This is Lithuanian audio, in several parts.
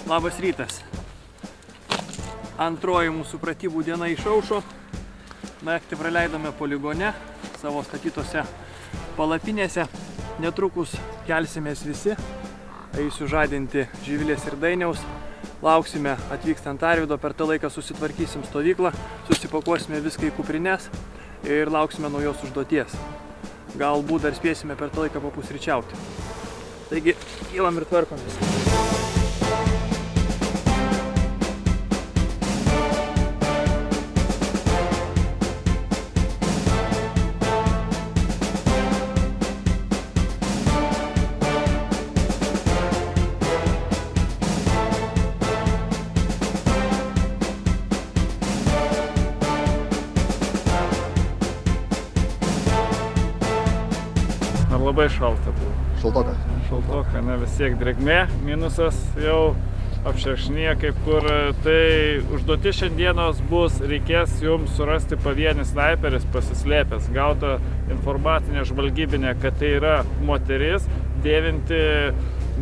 Labas rytas. Antroji mūsų pratybų diena išaušo. Naktį praleidome poligone, savo statytose palapinėse. Netrukus kelsimės visi. Eisiu žadinti Živilės ir Dainiaus. Lauksime atvykstant Arvydo, per tą laiką susitvarkysim stovyklą, susipakuosime viską į kuprines ir lauksime naujos užduoties. Galbūt dar spėsime per tą laiką papusryčiauti. Taigi, kylam ir tvarkomės. Labai šalta buvo. Šaltoka? Šaltoka, ne, vis tiek drėgmė, minusas jau apšerkšnėja kaip kur. Tai užduotis šiandienos bus, reikės jums surasti pavienį snaiperis pasislėpęs, gautą informacinę žvalgybinę, kad tai yra moteris, dėvinti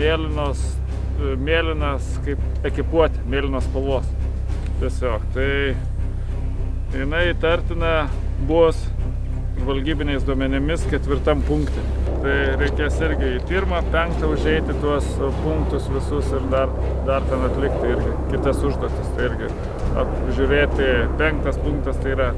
mėlynas kaip ekipuotė, mėlynos spalvos. Tiesiog, tai jinai įtartina bus žvalgybiniais duomenimis 4 punkte. Tai reikės irgi į 1, 5 užeiti tuos punktus visus ir dar ten atlikti irgi kitas užduotis. Tai irgi apžiūrėti 5 punktas, tai yra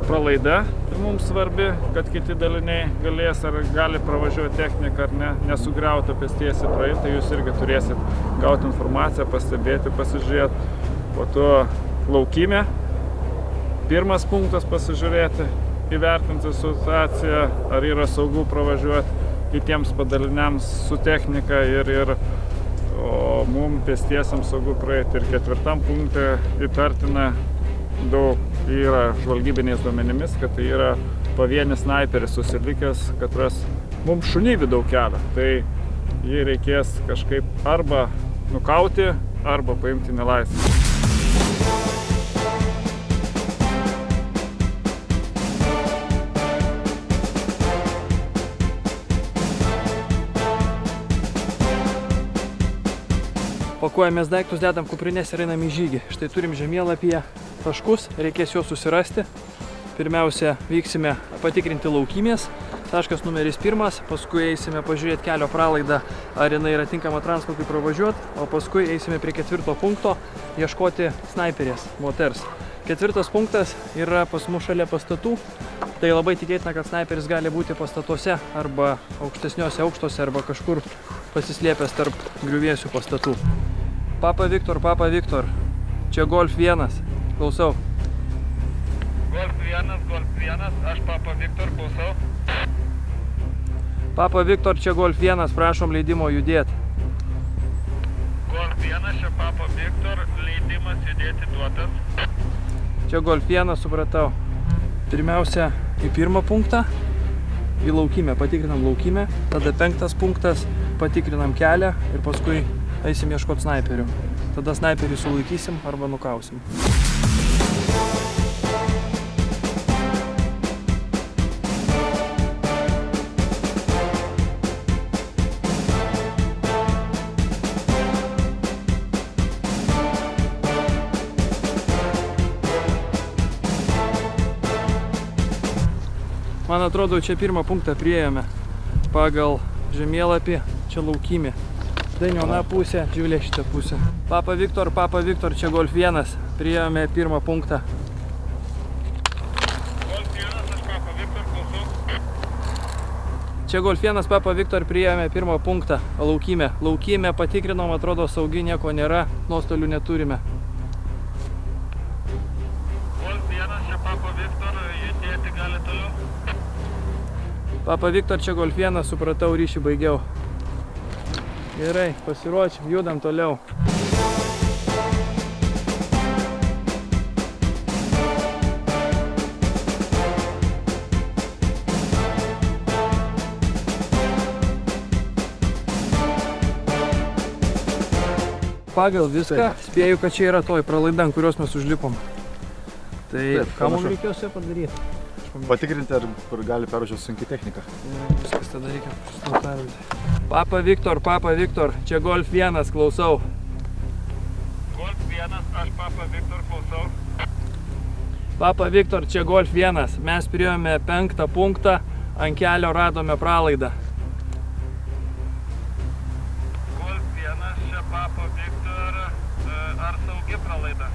pralaida mums svarbi, kad kiti daliniai galės ar gali pravažiuoti techniką ar ne, nesugriauta pėstiesi praeiti, tai jūs irgi turėsit gauti informaciją, pastebėti, pasižiūrėti. Po to laukime, 1 punktas pasižiūrėti, įvertinti situaciją, ar yra saugu pravažiuoti kitiems padaliniams su technika o mums pėstiesiams saugu praeiti. Ir 4 punkte įtartina daug yra žvalgybiniais duomenimis, kad tai yra pavienis snaiperis susilikęs, kad ras mums šunybį daug kelio. Tai jį reikės kažkaip arba nukauti, arba paimti nelaisvę. Pakuojamės daiktus, dedam kuprinės ir einam į žygį. Štai turim žemėlapyje taškus, reikės juos susirasti. Pirmiausia, vyksime patikrinti laukymės, taškas numeris 1, paskui eisime pažiūrėti kelio pralaidą, ar jinai yra tinkama transportui pravažiuoti, o paskui eisime prie 4 punkto ieškoti snaiperės moters. 4 punktas yra pas mus šalia pastatų, tai labai tikėtina, kad snaiperis gali būti pastatuose arba aukštesniuose aukštuose arba kažkur pasislėpęs tarp griuvėsių pastatų. Papa Viktor, čia Golf 1, klausau. Golf 1, aš Papa Viktor, klausau. Papa Viktor, čia Golf 1, prašom leidimo judėti. Golf 1, čia Papa Viktor, leidimas judėti duotas. Čia Golf 1, supratau. Pirmiausia, į 1 punktą, į laukymę, patikrinam laukymę, tada 5 punktas, patikrinam kelią ir paskui eisim ieškoti snaiperių. Tada snaiperį sulaikysim arba nukausim. Man atrodo, čia 1 punktą priėjome pagal žemėlapį, čia laukymė. Dainio na pusė, Živilė šitą pusę. Papa Viktor, čia Golf 1, priėjome 1 punktą. Golf 1, aš Papa Viktor, klausau. Čia Golf 1, Papa Viktor, priėjome 1 punktą, laukymė. Laukymė patikrinom, atrodo saugi, nieko nėra, nuostolių neturime. Golf 1, čia Papa Viktor, judėti gali toliau. Papa Viktor, čia Golf 1, supratau, ryšį baigiau. Gerai, pasiruošim, judam toliau. Pagal viską, spėju, kad čia yra toj pralaida, ant kurios mes užlipom. Tai ką mums reikėjo su ją padaryti? Patikrinti, ar kur gali pervažiuoti sunki technika. Viskas tada reikia pervažiuoti. Papa Viktor, čia Golf 1, klausau. Golf 1, aš Papa Viktor klausau. Papa Viktor, čia Golf 1. Mes priėjome 5 punktą, ant kelio radome pralaidą. Golf 1, čia Papa Viktor, ar saugi pralaida?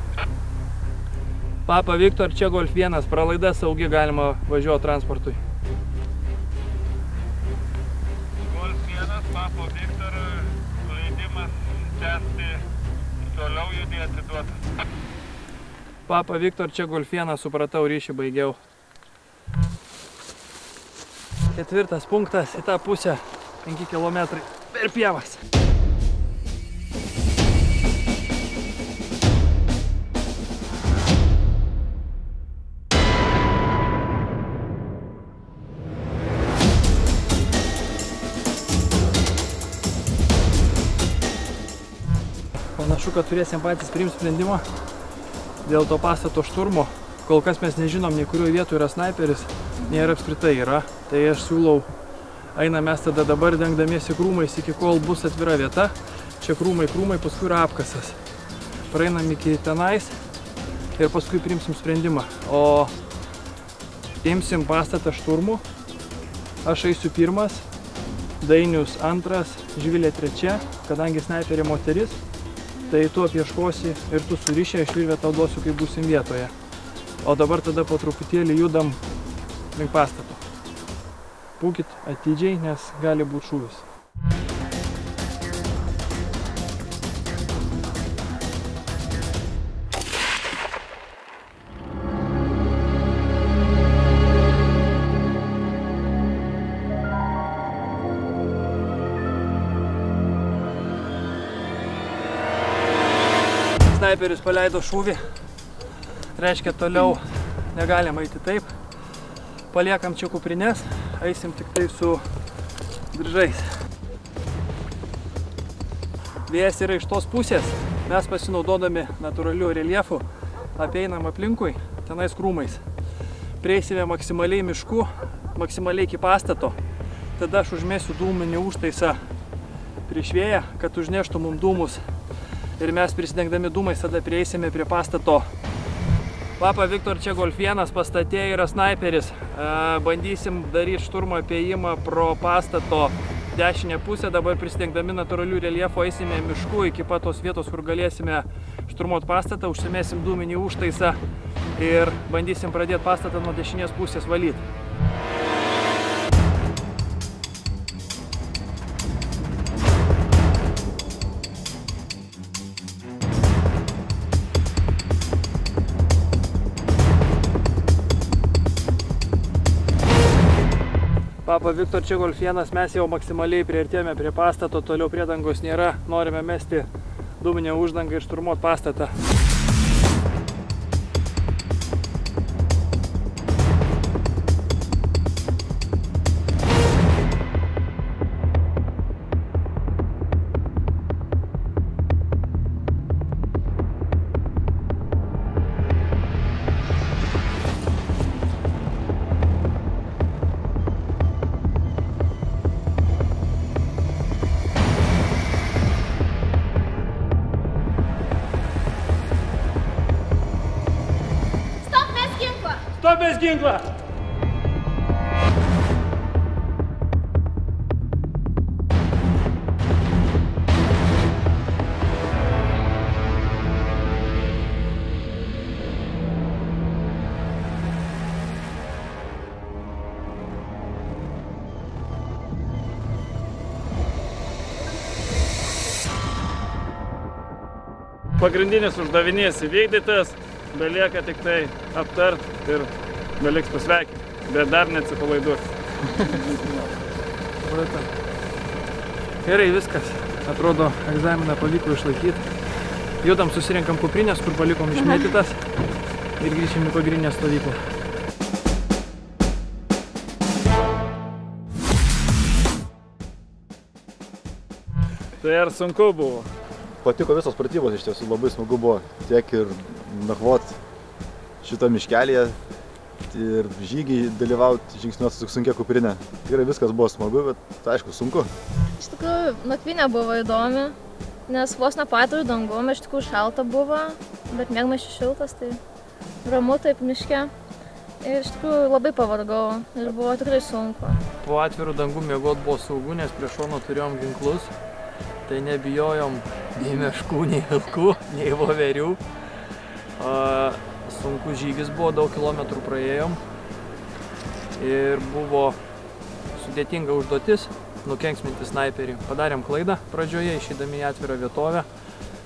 Papa Viktor, čia Golf 1. Pralaida saugi, galima važiuoti transportui. Golf 1, Papa Viktor, leidimas tęsti, toliau judėti duotas. Papa Viktor, čia Golf 1, supratau, ryšį baigiau. 4 punktas į tą pusę, 5 km per pievas. Panašu, kad turėsim patys priimti sprendimą dėl to pastato šturmo. Kol kas mes nežinom, nei kurioje vietoje yra snaiperis, nei ir apskritai yra. Tai aš siūlau, einam mes tada dabar dengdamiesi krūmais, iki kol bus atvira vieta. Čia krūmai, paskui yra apkasas. Praeinam iki tenais ir paskui priimsim sprendimą. O imsim pastatą šturmu. Aš eisiu pirmas, Dainius antras, Živilė trečia, kadangi snaiperė moteris. Tai tu apieškosi ir tu surišę, aš virvę tau duosiu, kai būsim vietoje. O dabar tada po truputėlį judam link pastato. Būkit atidžiai, nes gali būti šūvis. Snaiperis paleido šūvį, reiškia toliau negalim eiti taip. Paliekam čia kuprinės, eisim tik tai su diržais. Vėjas yra iš tos pusės, mes pasinaudodami natūraliu reljefu apeinam aplinkui, tenais krūmais. Prieisime maksimaliai mišku, maksimaliai iki pastato. Tada aš užmėsiu dūminį užtaisą prieš vėją, kad užneštų mum dūmus. Ir mes prisidengdami dūmais tada prieisime prie pastato. Papa Viktor, čia Golf 1 pastate yra snaiperis. Bandysim daryti šturmo apėjimą pro pastato dešinę pusę. Dabar prisidengdami natūralių reljefo eisime mišku iki pat tos vietos, kur galėsime šturmuoti pastatą. Užsimėsim dūminį užtaisą ir bandysim pradėti pastatą nuo dešinės pusės valyti. Papa Viktor, čia Golf 1, mes jau maksimaliai priartėjome prie pastato, toliau priedangos nėra, norime mesti dūminę uždangą ir šturmuoti pastatą. Stop mes ginklą! Pagrindinis uždavinys įvykdytas, belieka tik tai aptart ir beliks pasveikinti, bet dar neatsipalaiduos. Gerai, viskas. Atrodo, egzaminą pavyko išlaikyti. Judam, susirinkam kuprinės, kur palikom išmėtytas ir grįšim į pagrindinę stovyklą. Tai ar sunku buvo? Patiko visos pratybos, iš tiesų labai smagu buvo. Tiek ir nakvot šitą miškelėje ir žygiai dalyvauti žingsniuoti su sunkia kuprinė. Tikrai viskas buvo smagu, bet aišku, sunku. Iš tikrųjų, nakvynė buvo įdomi. nes vos nepaturiu dangum, iš tikrųjų šalta buvo, bet miegmaišis šiltas, tai ramu taip miške. Ir iš tikrųjų labai pavargau ir buvo tikrai sunku. Po atvirų dangų miegot buvo saugu, nes prie šono turėjom ginklus. Tai nebijojom nei meškų, nei vilkų, nei voverių. Sunkus žygis buvo, daug kilometrų praėjom. Ir buvo sudėtinga užduotis nukenksminti snaiperį. Padarėm klaidą pradžioje, išeidami į atvirą vietovę.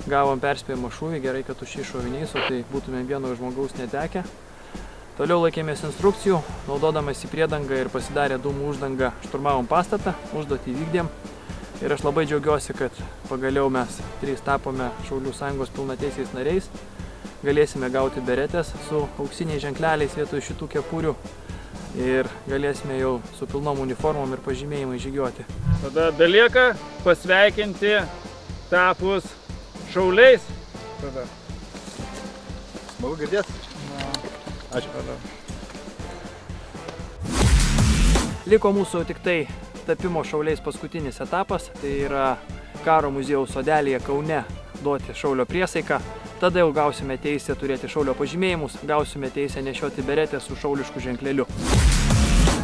Gavom perspėjimą šūvį, gerai, kad už šį šoviniais, o tai būtumėm vieno žmogaus netekę. Toliau laikėmės instrukcijų, naudodamas į priedangą ir pasidarę dūmų uždangą šturmavom pastatą, užduotį įvykdėm. Ir aš labai džiaugiuosi, kad pagaliau mes 3 tapome Šaulių sąjungos pilnateisiais nariais. Galėsime gauti beretės su auksiniais ženkleliais vietoj šitų kepurių. Ir galėsime jau su pilnom uniformom ir pažymėjimai žygiuoti. Tada belieka pasveikinti tapus šauliais. Tada. Smagu girdėti. Ačiū. Liko mūsų tik tai tapimo šauliais paskutinis etapas, tai yra Karo muziejaus sodelėje Kaune duoti šaulio priesaiką. Tada jau gausime teisę turėti šaulio pažymėjimus, gausime teisę nešioti beretę su šaulišku ženkleliu.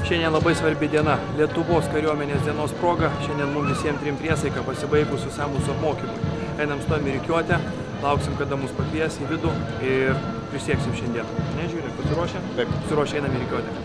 Šiandien labai svarbi diena, Lietuvos kariuomenės dienos proga. Šiandien mums visiems 3 priesaika pasibaigus visam mūsų apmokymui. Einam stojam į rikiuotę, lauksim, kada mus pakvies į vidų ir prisieksim šiandien. Nežiūrė, pasiruošę? Taip. Pasiruošę, einam į rikiuotę.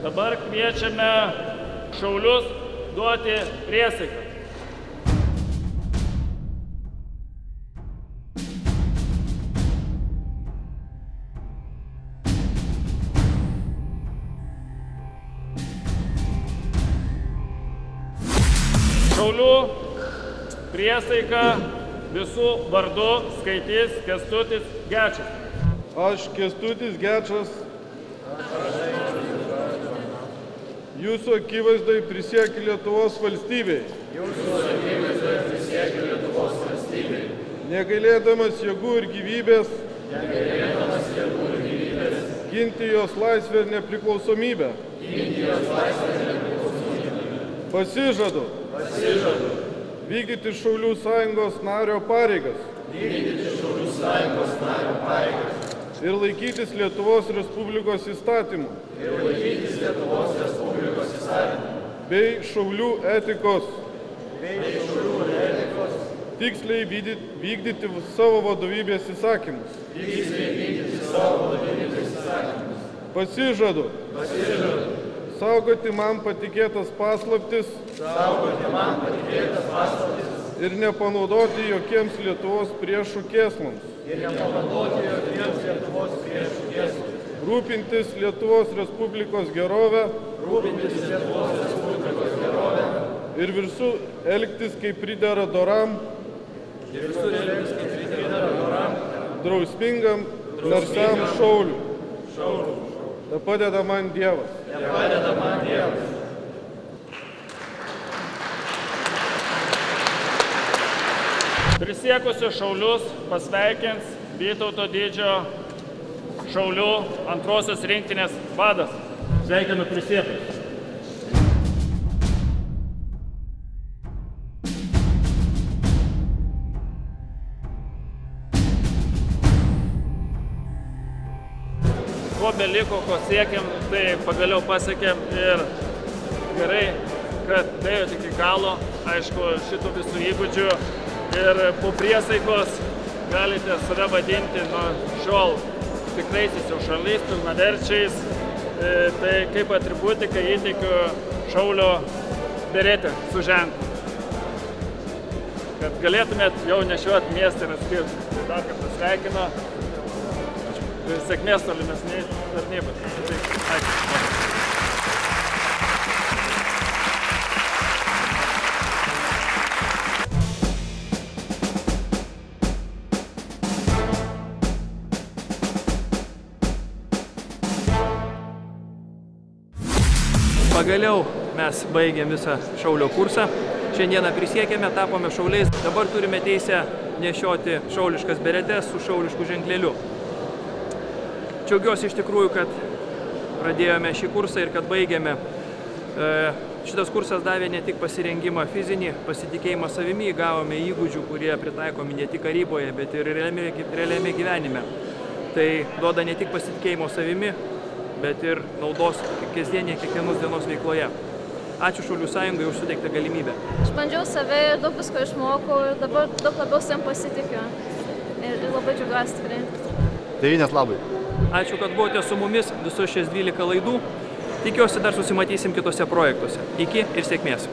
Dabar kviečiame šaulius duoti priesaiką. Šaulių priesaiką visų vardu skaitys Kęstutis Gečas. Aš, Kęstutis Gečas, jūsų akivaizdoj prisiekiu Lietuvos valstybei. Negailėdamas jėgų ir gyvybės, ginti jos laisvę ir nepriklausomybę. Pasižadu vykdyti Šaulių sąjungos nario pareigas ir laikytis Lietuvos Respublikos įstatymų bei Šaulių etikos, tiksliai vykdyti savo vadovybės įsakymus. Pasižadu saugoti man patikėtas paslaptis ir nepanaudoti jokiems Lietuvos priešų kėslams. Rūpintis Lietuvos Respublikos gerovę ir visų elgtis kaip pridera doram, drausmingam, narsiam šauliui. Te padeda man Dievas. Prisiekusius šaulius pasveikins Vytauto Didžiojo Šaulių antrosios rinktinės vadas. Sveikinu prisiekus. Ko beliko, ko siekėm, tai pagaliau pasiekėm ir gerai, kad dėjot iki galo, aišku, šitų visų įgūdžių ir po priesaikos galite save vadinti nuo šiol tikraisiais jau šauliais, pilnaverčiais, tai kaip atributika įteikiu šaulio beretę su ženklu, kad galėtumėt jau nešiuoti miestą ir atskirti. Tai dar kartą sveikinu. Sėkmės tolimesnės tarnybos. Ačiū. Pagaliau mes baigėm visą šaulio kursą. Šiandieną prisiekėme, tapome šauliais. Dabar turime teisę nešioti šauliškas beretes su šaulišku ženkleliu. Džiaugiuosi iš tikrųjų, kad pradėjome šį kursą ir kad baigėme. Šitas kursas davė ne tik pasirengimą fizinį, pasitikėjimą savimi, gavome įgūdžių, kurie pritaikomi ne tik karyboje, bet ir realiame gyvenime. Tai duoda ne tik pasitikėjimo savimi, bet ir naudos kasdienėje kiekvienos dienos veikloje. Ačiū Šaulių sąjungai už suteiktą galimybę. Aš bandžiau save ir daug visko išmokau ir dabar daug labiau savim pasitikiu. Ir labai džiaugiuosi tikrai. Tėvynės labai. Ačiū, kad buvote su mumis visus šias 12 laidų. Tikiuosi dar susimatysim kitose projektuose. Iki ir sėkmės.